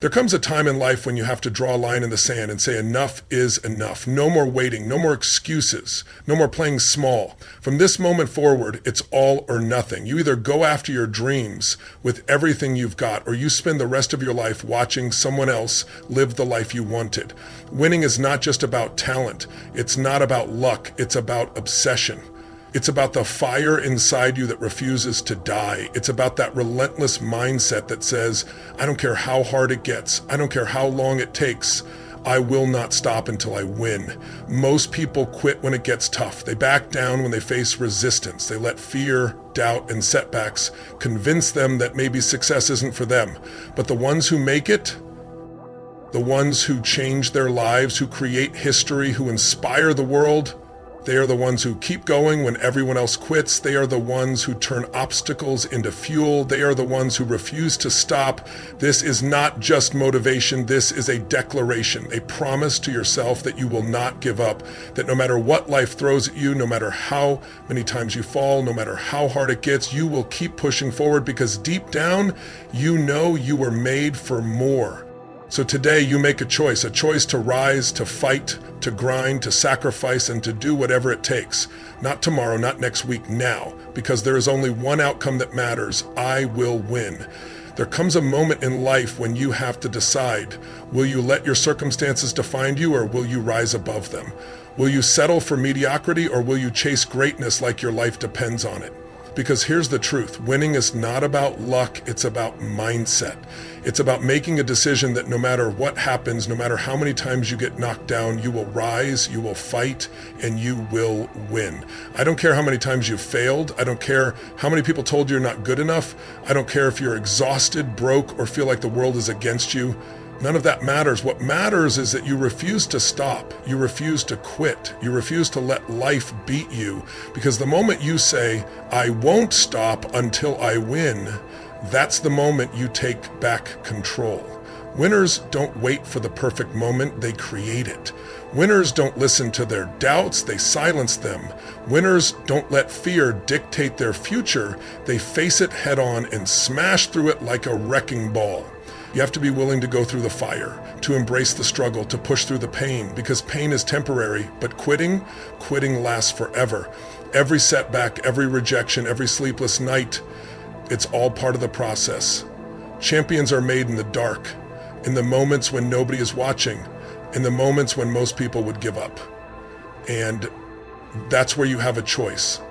There comes a time in life when you have to draw a line in the sand and say enough is enough. No more waiting, no more excuses, no more playing small. From this moment forward, it's all or nothing. You either go after your dreams with everything you've got, or you spend the rest of your life watching someone else live the life you wanted. Winning is not just about talent. It's not about luck. It's about obsession. It's about the fire inside you that refuses to die. It's about that relentless mindset that says, I don't care how hard it gets. I don't care how long it takes. I will not stop until I win. Most people quit when it gets tough. They back down when they face resistance. They let fear, doubt, and setbacks convince them that maybe success isn't for them. But the ones who make it, the ones who change their lives, who create history, who inspire the world, they are the ones who keep going when everyone else quits. They are the ones who turn obstacles into fuel. They are the ones who refuse to stop. This is not just motivation. This is a declaration, a promise to yourself that you will not give up, that no matter what life throws at you, no matter how many times you fall, no matter how hard it gets, you will keep pushing forward because deep down, you know you were made for more. So today you make a choice to rise, to fight, to grind, to sacrifice, and to do whatever it takes. Not tomorrow, not next week, now, because there is only one outcome that matters. I will win. There comes a moment in life when you have to decide, will you let your circumstances define you, or will you rise above them? Will you settle for mediocrity, or will you chase greatness like your life depends on it? Because here's the truth, winning is not about luck, it's about mindset. It's about making a decision that no matter what happens, no matter how many times you get knocked down, you will rise, you will fight, and you will win. I don't care how many times you've failed. I don't care how many people told you you're not good enough. I don't care if you're exhausted, broke, or feel like the world is against you. None of that matters. What matters is that you refuse to stop. You refuse to quit. You refuse to let life beat you. Because the moment you say, I won't stop until I win, that's the moment you take back control. Winners don't wait for the perfect moment, they create it. Winners don't listen to their doubts, they silence them. Winners don't let fear dictate their future, they face it head on and smash through it like a wrecking ball. You have to be willing to go through the fire, to embrace the struggle, to push through the pain, because pain is temporary, but quitting lasts forever. Every setback, every rejection, every sleepless night, it's all part of the process. Champions are made in the dark, in the moments when nobody is watching, in the moments when most people would give up. And that's where you have a choice.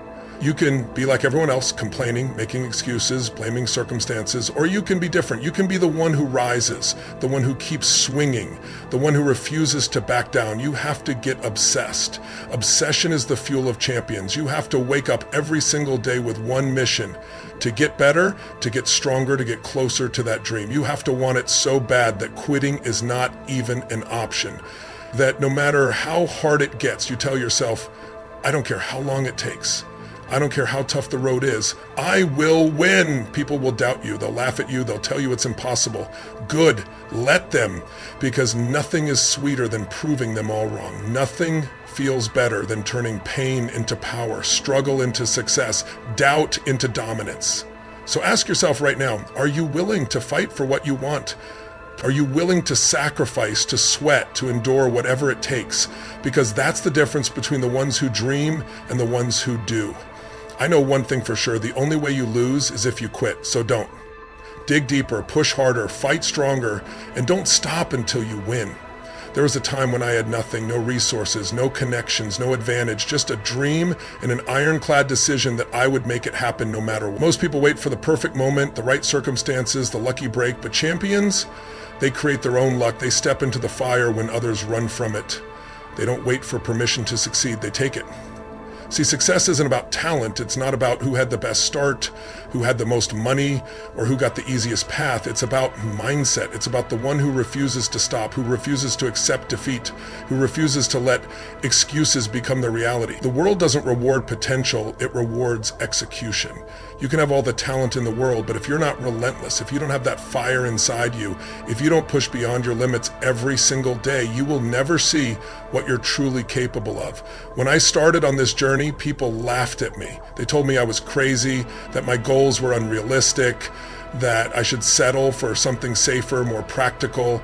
You can be like everyone else, complaining, making excuses, blaming circumstances, or you can be different. You can be the one who rises, the one who keeps swinging, the one who refuses to back down. You have to get obsessed. Obsession is the fuel of champions. You have to wake up every single day with one mission: to get better, to get stronger, to get closer to that dream. You have to want it so bad that quitting is not even an option. That no matter how hard it gets, you tell yourself, I don't care how long it takes. I don't care how tough the road is. I will win. People will doubt you. They'll laugh at you. They'll tell you it's impossible. Good. Let them. Because nothing is sweeter than proving them all wrong. Nothing feels better than turning pain into power, struggle into success, doubt into dominance. So ask yourself right now, are you willing to fight for what you want? Are you willing to sacrifice, to sweat, to endure whatever it takes? Because that's the difference between the ones who dream and the ones who do. I know one thing for sure, the only way you lose is if you quit, so don't. Dig deeper, push harder, fight stronger, and don't stop until you win. There was a time when I had nothing, no resources, no connections, no advantage, just a dream and an ironclad decision that I would make it happen no matter what. Most people wait for the perfect moment, the right circumstances, the lucky break, but champions, they create their own luck. They step into the fire when others run from it. They don't wait for permission to succeed, they take it. See, success isn't about talent. It's not about who had the best start, who had the most money, or who got the easiest path. It's about mindset. It's about the one who refuses to stop, who refuses to accept defeat, who refuses to let excuses become the reality. The world doesn't reward potential, it rewards execution. You can have all the talent in the world, but if you're not relentless, if you don't have that fire inside you, if you don't push beyond your limits every single day, you will never see what you're truly capable of. When I started on this journey, people laughed at me. They told me I was crazy, that my goals were unrealistic, that I should settle for something safer, more practical.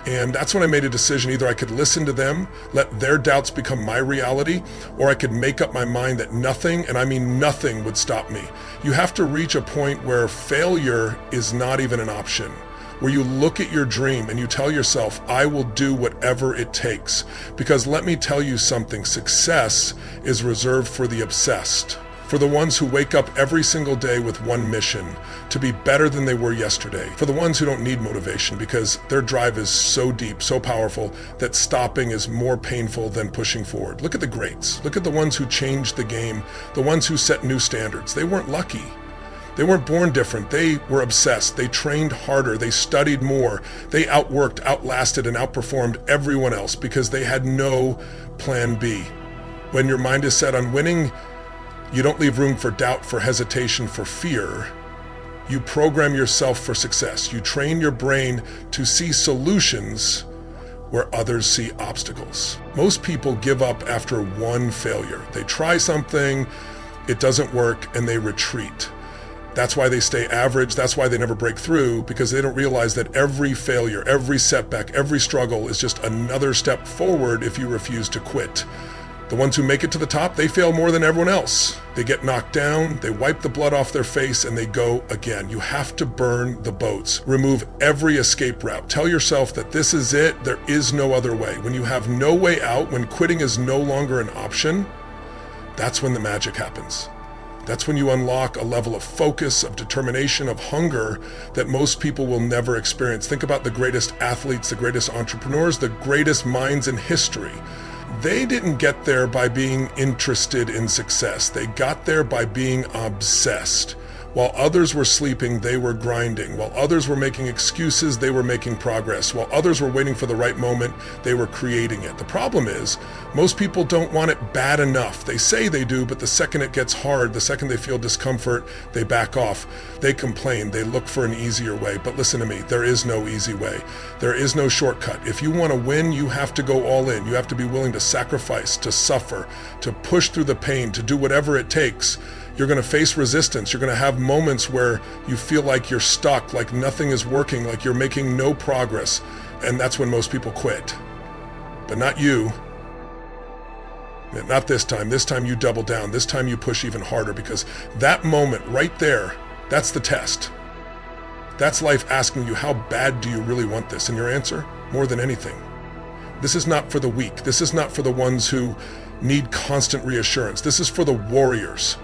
And that's when I made a decision. Either I could listen to them, let their doubts become my reality, or I could make up my mind that nothing, and I mean nothing, would stop me. You have to reach a point where failure is not even an option, where you look at your dream and you tell yourself, I will do whatever it takes. Because let me tell you something, success is reserved for the obsessed. For the ones who wake up every single day with one mission, to be better than they were yesterday. For the ones who don't need motivation because their drive is so deep, so powerful, that stopping is more painful than pushing forward. Look at the greats. Look at the ones who changed the game, the ones who set new standards. They weren't lucky. They weren't born different. They were obsessed. They trained harder. They studied more. They outworked, outlasted, and outperformed everyone else because they had no plan B. When your mind is set on winning, you don't leave room for doubt, for hesitation, for fear. You program yourself for success. You train your brain to see solutions where others see obstacles. Most people give up after one failure. They try something, it doesn't work, and they retreat. That's why they stay average. That's why they never break through, because they don't realize that every failure, every setback, every struggle is just another step forward if you refuse to quit. The ones who make it to the top, they fail more than everyone else. They get knocked down, they wipe the blood off their face, and they go again. You have to burn the boats. Remove every escape route. Tell yourself that this is it, there is no other way. When you have no way out, when quitting is no longer an option, that's when the magic happens. That's when you unlock a level of focus, of determination, of hunger that most people will never experience. Think about the greatest athletes, the greatest entrepreneurs, the greatest minds in history. They didn't get there by being interested in success. They got there by being obsessed. While others were sleeping, they were grinding. While others were making excuses, they were making progress. While others were waiting for the right moment, they were creating it. The problem is, most people don't want it bad enough. They say they do, but the second it gets hard, the second they feel discomfort, they back off. They complain. They look for an easier way. But listen to me, there is no easy way. There is no shortcut. If you want to win, you have to go all in. You have to be willing to sacrifice, to suffer, to push through the pain, to do whatever it takes. You're going to face resistance. You're going to have moments where you feel like you're stuck, like nothing is working, like you're making no progress. And that's when most people quit. But not you. Not this time. This time you double down. This time you push even harder, because that moment right there, that's the test. That's life asking you, how bad do you really want this? And your answer, more than anything. This is not for the weak. This is not for the ones who need constant reassurance. This is for the warriors.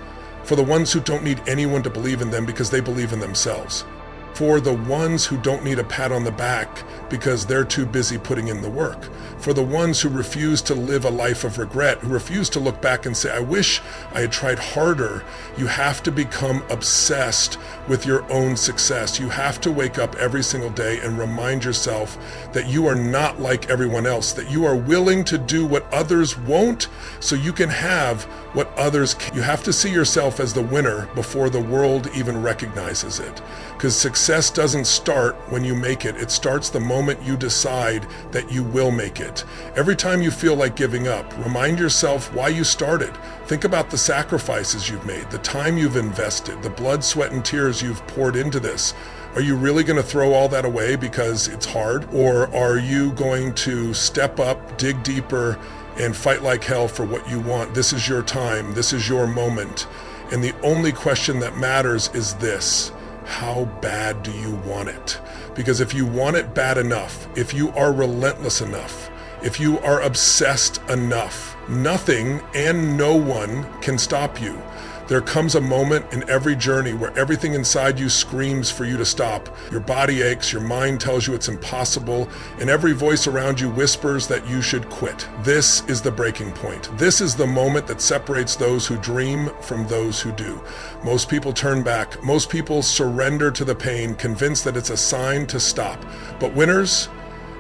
For the ones who don't need anyone to believe in them because they believe in themselves. For the ones who don't need a pat on the back because they're too busy putting in the work. For the ones who refuse to live a life of regret, who refuse to look back and say, I wish I had tried harder. You have to become obsessed with your own success. You have to wake up every single day and remind yourself that you are not like everyone else, that you are willing to do what others won't so you can have what others can. You have to see yourself as the winner before the world even recognizes it. Because success doesn't start when you make it. It starts the moment you decide that you will make it. Every time you feel like giving up, remind yourself why you started. Think about the sacrifices you've made, the time you've invested, the blood, sweat, and tears you've poured into this. Are you really going to throw all that away because it's hard? Or are you going to step up, dig deeper, and fight like hell for what you want? This is your time. This is your moment. And the only question that matters is this: how bad do you want it? Because if you want it bad enough, if you are relentless enough, if you are obsessed enough, nothing and no one can stop you. There comes a moment in every journey where everything inside you screams for you to stop. Your body aches, your mind tells you it's impossible, and every voice around you whispers that you should quit. This is the breaking point. This is the moment that separates those who dream from those who do. Most people turn back. Most people surrender to the pain, convinced that it's a sign to stop. But winners,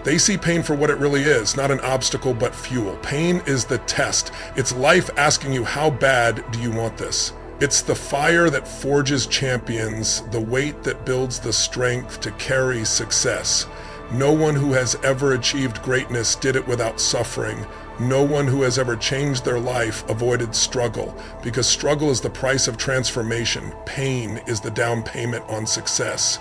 they see pain for what it really is, not an obstacle, but fuel. Pain is the test. It's life asking you, how bad do you want this? It's the fire that forges champions, the weight that builds the strength to carry success. No one who has ever achieved greatness did it without suffering. No one who has ever changed their life avoided struggle, because struggle is the price of transformation. Pain is the down payment on success.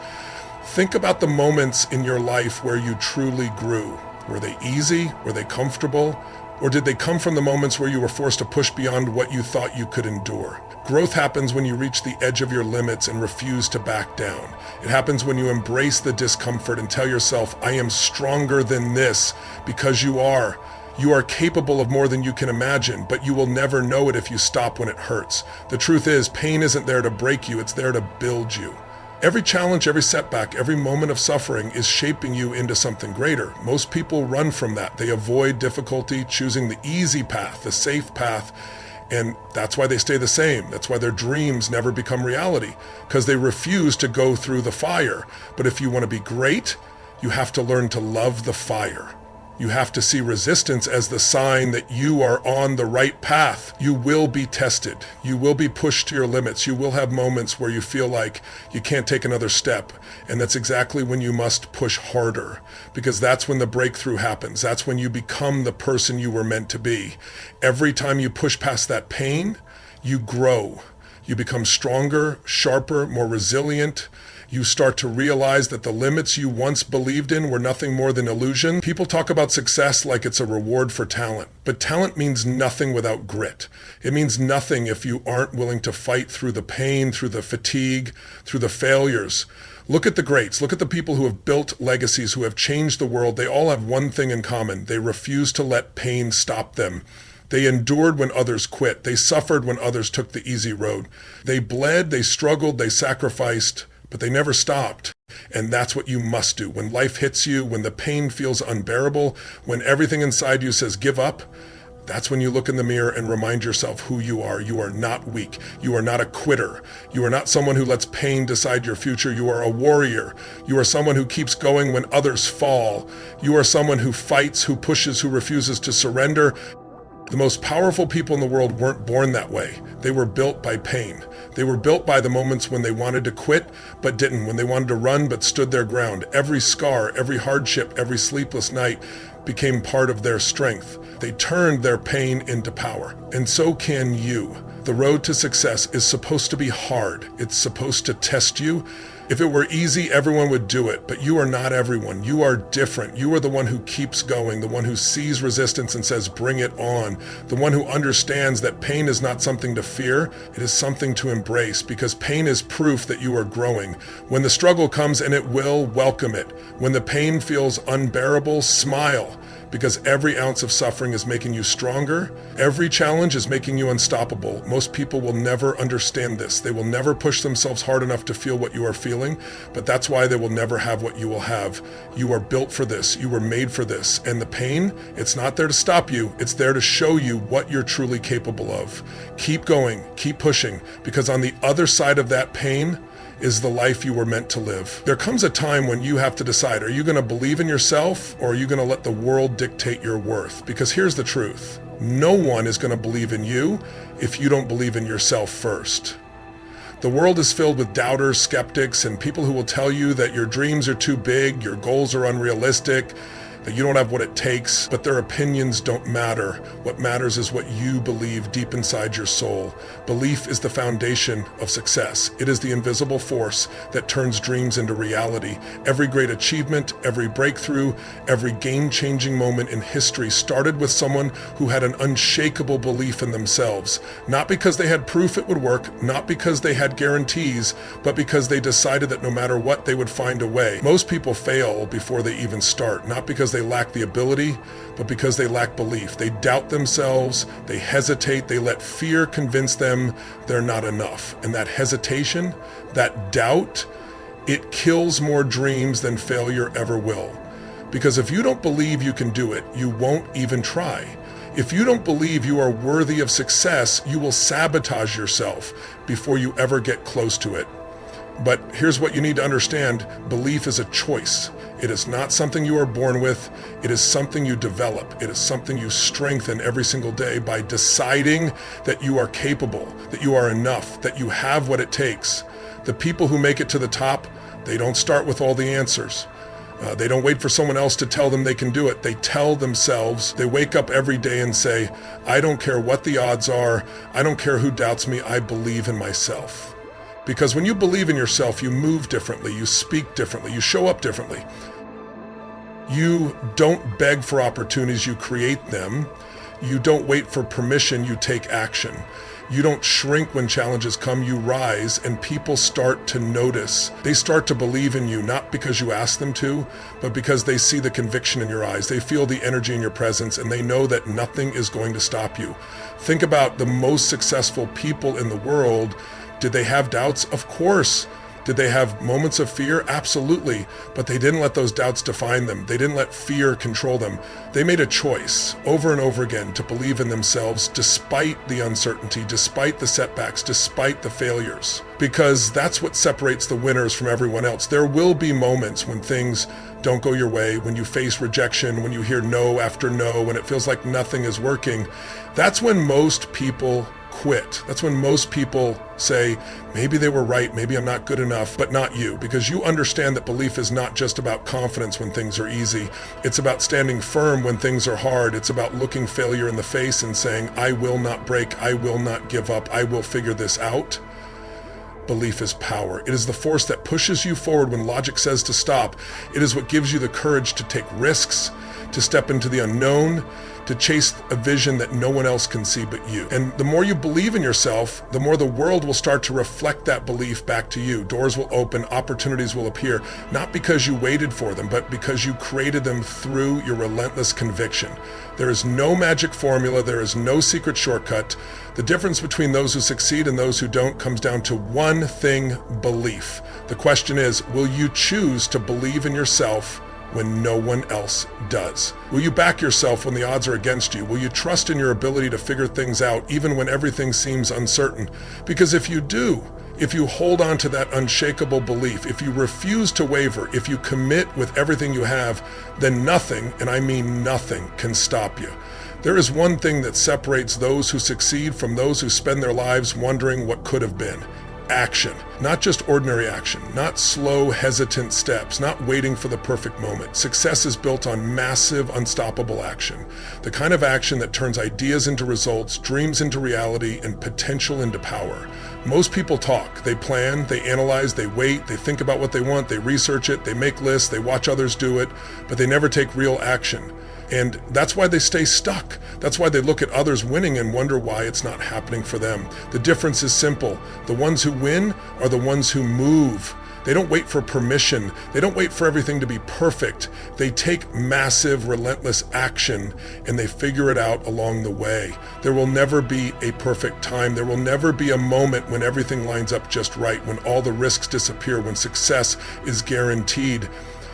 Think about the moments in your life where you truly grew. Were they easy? Were they comfortable? Or did they come from the moments where you were forced to push beyond what you thought you could endure? Growth happens when you reach the edge of your limits and refuse to back down. It happens when you embrace the discomfort and tell yourself, I am stronger than this, because you are. You are capable of more than you can imagine, but you will never know it if you stop when it hurts. The truth is, pain isn't there to break you, it's there to build you. Every challenge, every setback, every moment of suffering is shaping you into something greater. Most people run from that. They avoid difficulty, choosing the easy path, the safe path, and that's why they stay the same. That's why their dreams never become reality, because they refuse to go through the fire. But if you want to be great, you have to learn to love the fire. You have to see resistance as the sign that you are on the right path. You will be tested. You will be pushed to your limits. You will have moments where you feel like you can't take another step. And that's exactly when you must push harder, because that's when the breakthrough happens. That's when you become the person you were meant to be. Every time you push past that pain, you grow. You become stronger, sharper, more resilient. You start to realize that the limits you once believed in were nothing more than illusion. People talk about success like it's a reward for talent, but talent means nothing without grit. It means nothing if you aren't willing to fight through the pain, through the fatigue, through the failures. Look at the greats. Look at the people who have built legacies, who have changed the world. They all have one thing in common. They refuse to let pain stop them. They endured when others quit. They suffered when others took the easy road. They bled, they struggled, they sacrificed, but they never stopped. And that's what you must do. When life hits you, when the pain feels unbearable, when everything inside you says give up, that's when you look in the mirror and remind yourself who you are. You are not weak. You are not a quitter. You are not someone who lets pain decide your future. You are a warrior. You are someone who keeps going when others fall. You are someone who fights, who pushes, who refuses to surrender. The most powerful people in the world weren't born that way. They were built by pain. They were built by the moments when they wanted to quit but didn't, when they wanted to run but stood their ground. Every scar, every hardship, every sleepless night became part of their strength. They turned their pain into power. And so can you. The road to success is supposed to be hard. It's supposed to test you. If it were easy, everyone would do it, but you are not everyone. You are different. You are the one who keeps going, the one who sees resistance and says, bring it on, the one who understands that pain is not something to fear, it is something to embrace, because pain is proof that you are growing. When the struggle comes, and it will, welcome it. When the pain feels unbearable, smile, because every ounce of suffering is making you stronger. Every challenge is making you unstoppable. Most people will never understand this. They will never push themselves hard enough to feel what you are feeling, but that's why they will never have what you will have. You are built for this. You were made for this. And the pain, it's not there to stop you. It's there to show you what you're truly capable of. Keep going, keep pushing, because on the other side of that pain is the life you were meant to live. There comes a time when you have to decide, are you going to believe in yourself, or are you going to let the world dictate your worth? Because here's the truth. No one is going to believe in you if you don't believe in yourself first. The world is filled with doubters, skeptics, and people who will tell you that your dreams are too big, your goals are unrealistic, that you don't have what it takes, but their opinions don't matter. What matters is what you believe deep inside your soul. Belief is the foundation of success. It is the invisible force that turns dreams into reality. Every great achievement, every breakthrough, every game-changing moment in history started with someone who had an unshakable belief in themselves. Not because they had proof it would work, not because they had guarantees, but because they decided that no matter what, they would find a way. Most people fail before they even start, not because they lack the ability, but because they lack belief. They doubt themselves, they hesitate, they let fear convince them they're not enough. And that hesitation, that doubt, it kills more dreams than failure ever will. Because if you don't believe you can do it, you won't even try. If you don't believe you are worthy of success, you will sabotage yourself before you ever get close to it. But here's what you need to understand. Belief is a choice. It is not something you are born with. It is something you develop. It is something you strengthen every single day by deciding that you are capable, that you are enough, that you have what it takes. The people who make it to the top, they don't start with all the answers. They don't wait for someone else to tell them they can do it. They tell themselves. They wake up every day and say, I don't care what the odds are. I don't care who doubts me. I believe in myself. Because when you believe in yourself, you move differently, you speak differently, you show up differently. You don't beg for opportunities, you create them. You don't wait for permission, you take action. You don't shrink when challenges come, you rise, and people start to notice. They start to believe in you, not because you ask them to, but because they see the conviction in your eyes. They feel the energy in your presence, and they know that nothing is going to stop you. Think about the most successful people in the world. Did they have doubts? Of course. Did they have moments of fear? Absolutely. But they didn't let those doubts define them. They didn't let fear control them. They made a choice over and over again to believe in themselves despite the uncertainty, despite the setbacks, despite the failures. Because that's what separates the winners from everyone else. There will be moments when things don't go your way, when you face rejection, when you hear no after no, when it feels like nothing is working. That's when most people quit. That's when most people say, maybe they were right, maybe I'm not good enough, but not you, because you understand that belief is not just about confidence when things are easy. It's about standing firm when things are hard. It's about looking failure in the face and saying, I will not break, I will not give up, I will figure this out. Belief is power. It is the force that pushes you forward when logic says to stop. It is what gives you the courage to take risks, to step into the unknown, to chase a vision that no one else can see but you. And the more you believe in yourself, the more the world will start to reflect that belief back to you. Doors will open, opportunities will appear, not because you waited for them, but because you created them through your relentless conviction. There is no magic formula, there is no secret shortcut. The difference between those who succeed and those who don't comes down to one thing: belief. The question is, will you choose to believe in yourself when no one else does? Will you back yourself when the odds are against you? Will you trust in your ability to figure things out even when everything seems uncertain? Because if you do, if you hold on to that unshakable belief, if you refuse to waver, if you commit with everything you have, then nothing, and I mean nothing, can stop you. There is one thing that separates those who succeed from those who spend their lives wondering what could have been. Action. Not just ordinary action, not slow, hesitant steps, not waiting for the perfect moment. Success is built on massive, unstoppable action. The kind of action that turns ideas into results, dreams into reality, and potential into power. Most people talk, they plan, they analyze, they wait, they think about what they want, they research it, they make lists, they watch others do it, but they never take real action. And that's why they stay stuck. That's why they look at others winning and wonder why it's not happening for them. The difference is simple. The ones who win are the ones who move. They don't wait for permission. They don't wait for everything to be perfect. They take massive, relentless action and they figure it out along the way. There will never be a perfect time. There will never be a moment when everything lines up just right, when all the risks disappear, when success is guaranteed.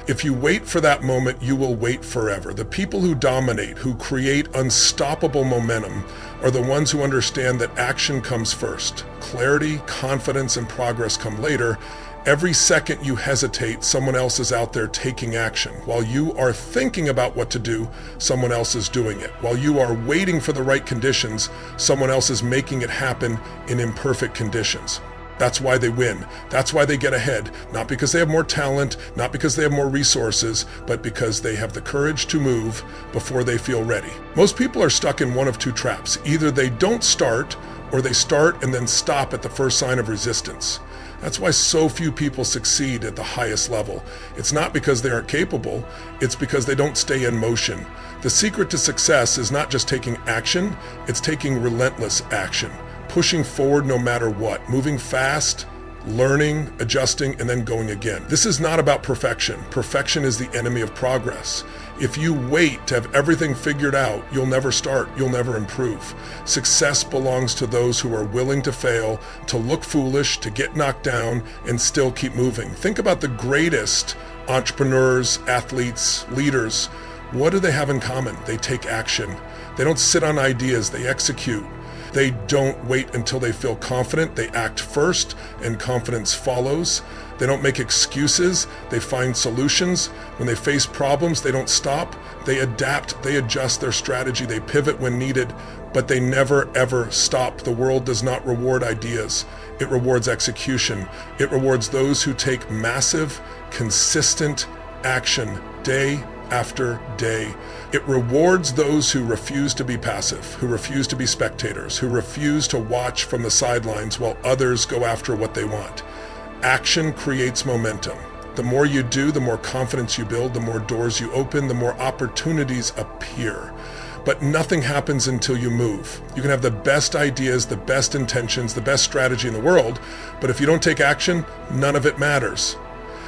If you wait for that moment, you will wait forever. The people who dominate, who create unstoppable momentum, are the ones who understand that action comes first. Clarity, confidence, and progress come later. Every second you hesitate, someone else is out there taking action. While you are thinking about what to do, someone else is doing it. While you are waiting for the right conditions, someone else is making it happen in imperfect conditions. That's why they win. That's why they get ahead. Not because they have more talent, not because they have more resources, but because they have the courage to move before they feel ready. Most people are stuck in one of two traps. Either they don't start, or they start and then stop at the first sign of resistance. That's why so few people succeed at the highest level. It's not because they aren't capable, it's because they don't stay in motion. The secret to success is not just taking action, it's taking relentless action. Pushing forward no matter what, moving fast, learning, adjusting, and then going again. This is not about perfection. Perfection is the enemy of progress. If you wait to have everything figured out, you'll never start, you'll never improve. Success belongs to those who are willing to fail, to look foolish, to get knocked down, and still keep moving. Think about the greatest entrepreneurs, athletes, leaders. What do they have in common? They take action. They don't sit on ideas, they execute. They don't wait until they feel confident. They act first, and confidence follows. They don't make excuses. They find solutions. When they face problems, they don't stop. They adapt. They adjust their strategy. They pivot when needed, but they never, ever stop. The world does not reward ideas. It rewards execution. It rewards those who take massive, consistent action day after day. It rewards those who refuse to be passive, who refuse to be spectators, who refuse to watch from the sidelines while others go after what they want. Action creates momentum. The more you do, the more confidence you build, the more doors you open, the more opportunities appear. But nothing happens until you move. You can have the best ideas, the best intentions, the best strategy in the world, but if you don't take action, none of it matters.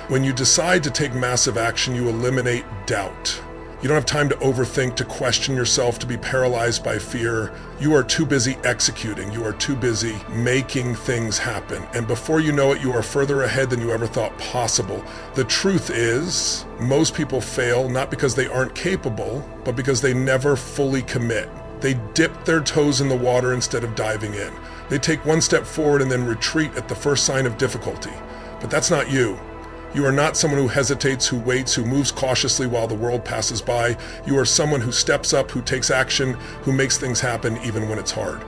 When you decide to take massive action, you eliminate doubt. You don't have time to overthink, to question yourself, to be paralyzed by fear. You are too busy executing. You are too busy making things happen. And before you know it, you are further ahead than you ever thought possible. The truth is, most people fail not because they aren't capable, but because they never fully commit. They dip their toes in the water instead of diving in. They take one step forward and then retreat at the first sign of difficulty. But that's not you. You are not someone who hesitates, who waits, who moves cautiously while the world passes by. You are someone who steps up, who takes action, who makes things happen even when it's hard.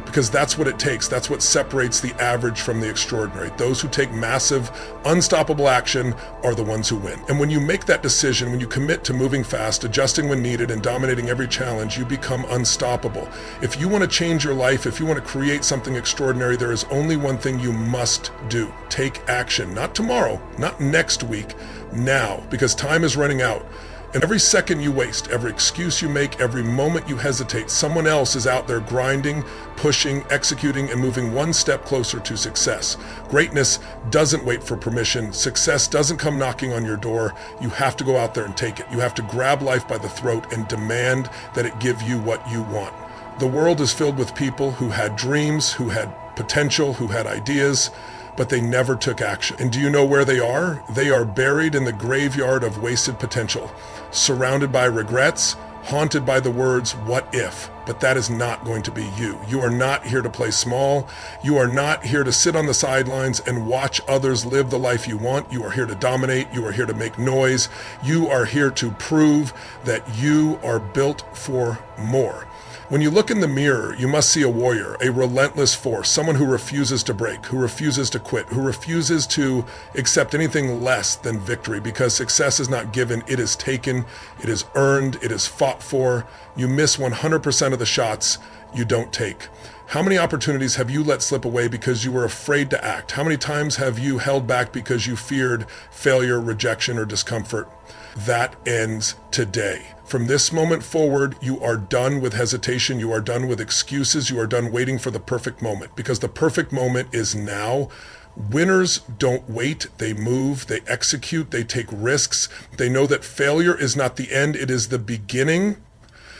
Because that's what it takes. That's what separates the average from the extraordinary. Those who take massive, unstoppable action are the ones who win. And when you make that decision, when you commit to moving fast, adjusting when needed, and dominating every challenge, you become unstoppable. If you want to change your life, if you want to create something extraordinary, there is only one thing you must do. Take action. Not tomorrow, not next week, now, because time is running out. And every second you waste, every excuse you make, every moment you hesitate, someone else is out there grinding, pushing, executing, and moving one step closer to success. Greatness doesn't wait for permission. Success doesn't come knocking on your door. You have to go out there and take it. You have to grab life by the throat and demand that it give you what you want. The world is filled with people who had dreams, who had potential, who had ideas, but they never took action. And do you know where they are? They are buried in the graveyard of wasted potential, surrounded by regrets, haunted by the words, what if? But that is not going to be you. You are not here to play small. You are not here to sit on the sidelines and watch others live the life you want. You are here to dominate. You are here to make noise. You are here to prove that you are built for more. When you look in the mirror, you must see a warrior, a relentless force, someone who refuses to break, who refuses to quit, who refuses to accept anything less than victory, because success is not given, it is taken, it is earned, it is fought for. You miss 100% of the shots you don't take. How many opportunities have you let slip away because you were afraid to act? How many times have you held back because you feared failure, rejection, or discomfort? That ends today. From this moment forward, you are done with hesitation. You are done with excuses. You are done waiting for the perfect moment, because the perfect moment is now. Winners don't wait. They move, they execute, they take risks. They know that failure is not the end. It is the beginning.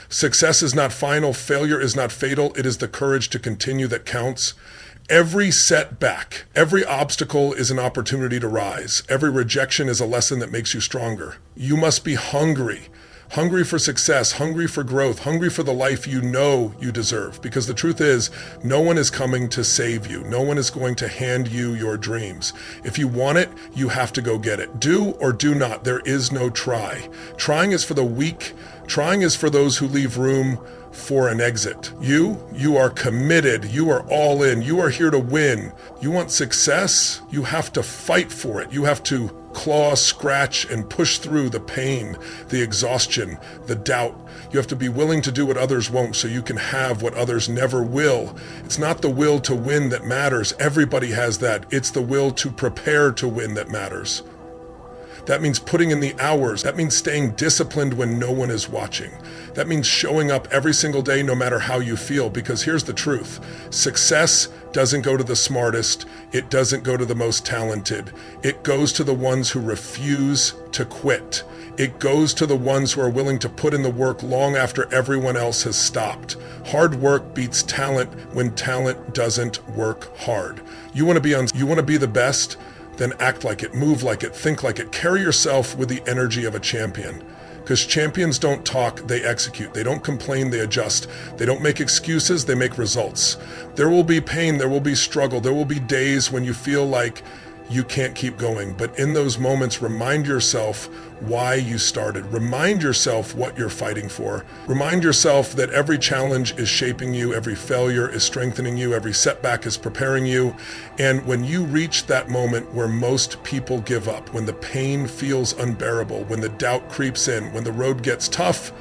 Success is not final. Failure is not fatal. It is the courage to continue that counts. Every setback, every obstacle is an opportunity to rise. Every rejection is a lesson that makes you stronger. You must be hungry for success, hungry for growth, hungry for the life you know you deserve. Because the truth is, no one is coming to save you. No one is going to hand you your dreams. If you want it, you have to go get it. Do or do not. There is no try. Trying is for the weak. Trying is for those who leave room for an exit. You are committed. You are all in. You are here to win. You want success? You have to fight for it. You have to claw, scratch, and push through the pain, the exhaustion, the doubt. You have to be willing to do what others won't so you can have what others never will. It's not the will to win that matters. Everybody has that. It's the will to prepare to win that matters. That means putting in the hours. That means staying disciplined when no one is watching. That means showing up every single day no matter how you feel, because here's the truth. Success doesn't go to the smartest. It doesn't go to the most talented. It goes to the ones who refuse to quit. It goes to the ones who are willing to put in the work long after everyone else has stopped. Hard work beats talent when talent doesn't work hard. You want to be the best? Then act like it, move like it, think like it, carry yourself with the energy of a champion. Because champions don't talk, they execute. They don't complain, they adjust. They don't make excuses, they make results. There will be pain, there will be struggle, there will be days when you feel like you can't keep going. But in those moments, remind yourself why you started. Remind yourself what you're fighting for. Remind yourself that every challenge is shaping you, every failure is strengthening you, every setback is preparing you. And when you reach that moment where most people give up, when the pain feels unbearable, when the doubt creeps in, when the road gets tough,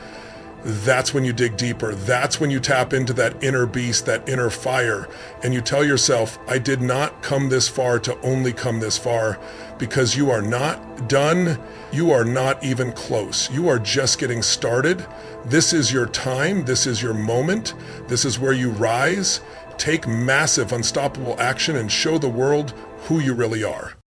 that's when you dig deeper. That's when you tap into that inner beast, that inner fire, and you tell yourself, I did not come this far to only come this far, because you are not done. You are not even close. You are just getting started. This is your time. This is your moment. This is where you rise. Take massive, unstoppable action and show the world who you really are.